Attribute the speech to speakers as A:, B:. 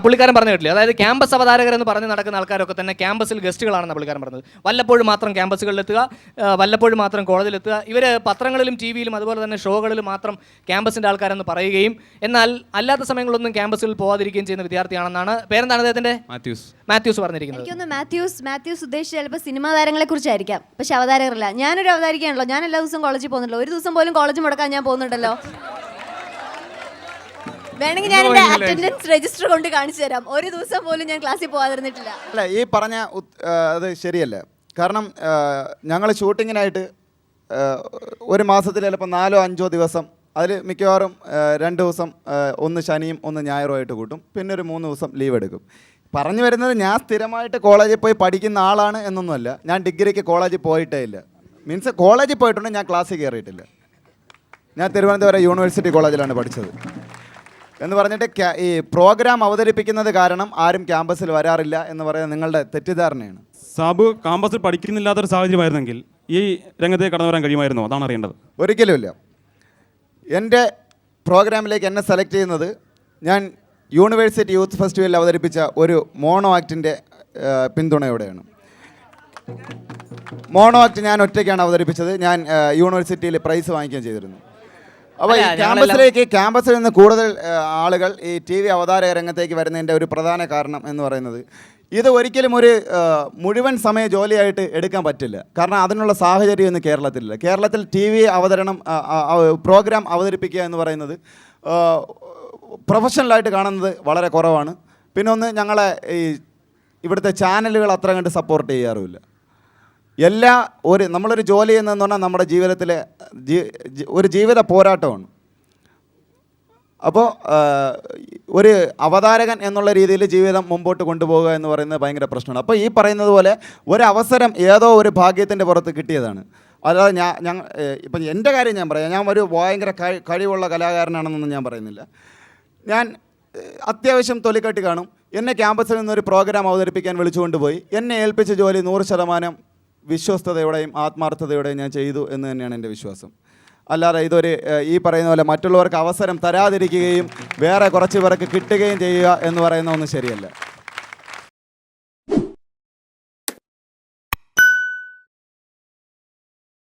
A: പുള്ളിക്കാരൻ പറഞ്ഞു കേട്ടില്ല, അതായത് ക്യാമ്പസ് അവതാരകരെന്ന് പറഞ്ഞ് നടക്കുന്ന ആൾക്കാരൊക്കെ തന്നെ ക്യാമ്പസിൽ ഗസ്റ്റുകളാണെന്ന് പുള്ളിക്കാരൻ പറഞ്ഞത്. വല്ലപ്പോഴും മാത്രം ക്യാമ്പസുകളിലെത്തുക, വല്ലപ്പോഴും മാത്രം കോളേജിലെത്തുക. ഇവർ പത്രങ്ങളിലും ടി വിയിലും അതുപോലെ തന്നെ ഷോകളിലും മാത്രം ക്യാമ്പസിൻ്റെ ആൾക്കാരെന്ന് പറയുകയും എന്നാൽ അല്ലാത്ത സമയങ്ങളൊന്നും ക്യാമ്പസിൽ പോകാതിരിക്കുകയും ചെയ്യുന്ന വിദ്യാർത്ഥിയാണെന്നാണ്. പേരെന്താണ് അദ്ദേഹത്തിൻ്റെ? മാത്യൂസ് പറഞ്ഞിരിക്കുന്നത്.
B: എനിക്കൊന്ന് മാത്യൂസ് ഉദ്ദേശിച്ച് ചിലപ്പോൾ സിനിമാ താരങ്ങളെ കുറിച്ചായിരിക്കാം, പക്ഷെ അവതാരകരല്ല. ഞാനൊരു അവതാരികയാണല്ലോ, ഞാൻ എല്ലാ ദിവസവും കോളേജിൽ പോകുന്നുണ്ടല്ലോ, ഒരു ദിവസം പോലും കോളേജ് മുടക്കാൻ ഞാൻ പോകുന്നുണ്ടല്ലോ. വേണമെങ്കിൽ ഞാൻ എൻ്റെ അറ്റൻഡൻസ് രജിസ്റ്റർ കൊണ്ട് കാണിച്ചു തരാം, ഒരു ദിവസം പോലും ഞാൻ ക്ലാസ്സിൽ പോകാതിരുന്നിട്ടില്ല.
C: അല്ല, ഈ പറഞ്ഞ അത് ശരിയല്ല. കാരണം ഞങ്ങൾ ഷൂട്ടിങ്ങിനായിട്ട് ഒരു മാസത്തിൽ ചിലപ്പോൾ 4-5 ദിവസം, അതിൽ മിക്കവാറും 2 ദിവസം, ഒന്ന് ശനിയും ഒന്ന് ഞായറുമായിട്ട് കൂട്ടും, പിന്നെ ഒരു 3 ദിവസം ലീവ് എടുക്കും. പറഞ്ഞു വരുന്നത് ഞാൻ സ്ഥിരമായിട്ട് കോളേജിൽ പോയി പഠിക്കുന്ന ആളാണ് എന്നൊന്നുമല്ല. ഞാൻ ഡിഗ്രിക്ക് കോളേജിൽ പോയിട്ടേ ഇല്ല. മീൻസ് കോളേജിൽ പോയിട്ടുണ്ട്, ഞാൻ ക്ലാസ്സിൽ കയറിയിട്ടില്ല. ഞാൻ തിരുവനന്തപുരം യൂണിവേഴ്സിറ്റി കോളേജിലാണ് പഠിച്ചത്. എന്ന് പറഞ്ഞിട്ട് ഈ പ്രോഗ്രാം അവതരിപ്പിക്കുന്നത് കാരണം ആരും ക്യാമ്പസിൽ വരാറില്ല എന്ന് പറയുന്നത് നിങ്ങളുടെ തെറ്റിദ്ധാരണയാണ്.
D: സാബു ക്യാമ്പസിൽ പഠിക്കുന്നില്ലാത്തൊരു സാഹചര്യമായിരുന്നെങ്കിൽ ഈ രംഗത്തേക്ക് കടന്നു വരാൻ കഴിയുമായിരുന്നോ? അതാണ് അറിയേണ്ടത്.
C: ഒരിക്കലുമില്ല. എൻ്റെ പ്രോഗ്രാമിലേക്ക് എന്നെ സെലക്ട് ചെയ്യുന്നത് ഞാൻ യൂണിവേഴ്സിറ്റി യൂത്ത് ഫെസ്റ്റിവലിൽ അവതരിപ്പിച്ച ഒരു മോണോ ആക്ടിൻ്റെ പിന്തുണയോടെയാണ്. മോണോ ആക്ട് ഞാൻ ഒറ്റയ്ക്കാണ് അവതരിപ്പിച്ചത്. ഞാൻ യൂണിവേഴ്സിറ്റിയിൽ പ്രൈസ് വാങ്ങിക്കുകയും ചെയ്തിരുന്നു. അപ്പോൾ ഈ ക്യാമ്പസിൽ നിന്ന് കൂടുതൽ ആളുകൾ ഈ ടി വി അവതാരക രംഗത്തേക്ക് വരുന്നതിൻ്റെ ഒരു പ്രധാന കാരണം എന്ന് പറയുന്നത്, ഇത് ഒരിക്കലും ഒരു മുഴുവൻ സമയ ജോലിയായിട്ട് എടുക്കാൻ പറ്റില്ല. കാരണം അതിനുള്ള സാഹചര്യം ഇന്ന് കേരളത്തിലില്ല. കേരളത്തിൽ ടി വി അവതരണം പ്രോഗ്രാം അവതരിപ്പിക്കുക എന്ന് പറയുന്നത് പ്രൊഫഷണലായിട്ട് കാണുന്നത് വളരെ കുറവാണ്. പിന്നെ ഒന്ന്, ഞങ്ങളെ ഈ ഇവിടുത്തെ ചാനലുകൾ അത്ര കണ്ട് സപ്പോർട്ട് ചെയ്യാറുമില്ല. നമ്മളൊരു ജോലി എന്ന് പറഞ്ഞാൽ നമ്മുടെ ജീവിതത്തിലെ ഒരു ജീവിത പോരാട്ടമാണ്. അപ്പോൾ ഒരു അവതാരകൻ എന്നുള്ള രീതിയിൽ ജീവിതം മുമ്പോട്ട് കൊണ്ടുപോകുക എന്ന് പറയുന്നത് ഭയങ്കര പ്രശ്നമാണ്. അപ്പോൾ ഈ പറയുന്നത് പോലെ ഒരവസരം ഏതോ ഒരു ഭാഗ്യത്തിൻ്റെ പുറത്ത് കിട്ടിയതാണ്. അല്ലാതെ ഇപ്പം എൻ്റെ കാര്യം ഞാൻ പറയാം, ഞാൻ ഒരു ഭയങ്കര കഴിവുള്ള കലാകാരനാണെന്നൊന്നും ഞാൻ പറയുന്നില്ല. ഞാൻ അത്യാവശ്യം തൊലിക്കട്ടി കാണും. എന്നെ ക്യാമ്പസിൽ നിന്നൊരു പ്രോഗ്രാം അവതരിപ്പിക്കാൻ വിളിച്ചുകൊണ്ടുപോയി എന്നെ ഏൽപ്പിച്ച ജോലി 100% വിശ്വസ്തയോടെയും ആത്മാർത്ഥതയോടെയും ഞാൻ ചെയ്തു എന്ന് തന്നെയാണ് എൻ്റെ വിശ്വാസം. അല്ലാതെ ഇതൊരു ഈ പറയുന്ന പോലെ മറ്റുള്ളവർക്ക് അവസരം തരാതിരിക്കുകയും വേറെ കുറച്ച് പേർക്ക് കിട്ടുകയും ചെയ്യുക എന്ന് പറയുന്ന ഒന്നും ശരിയല്ല.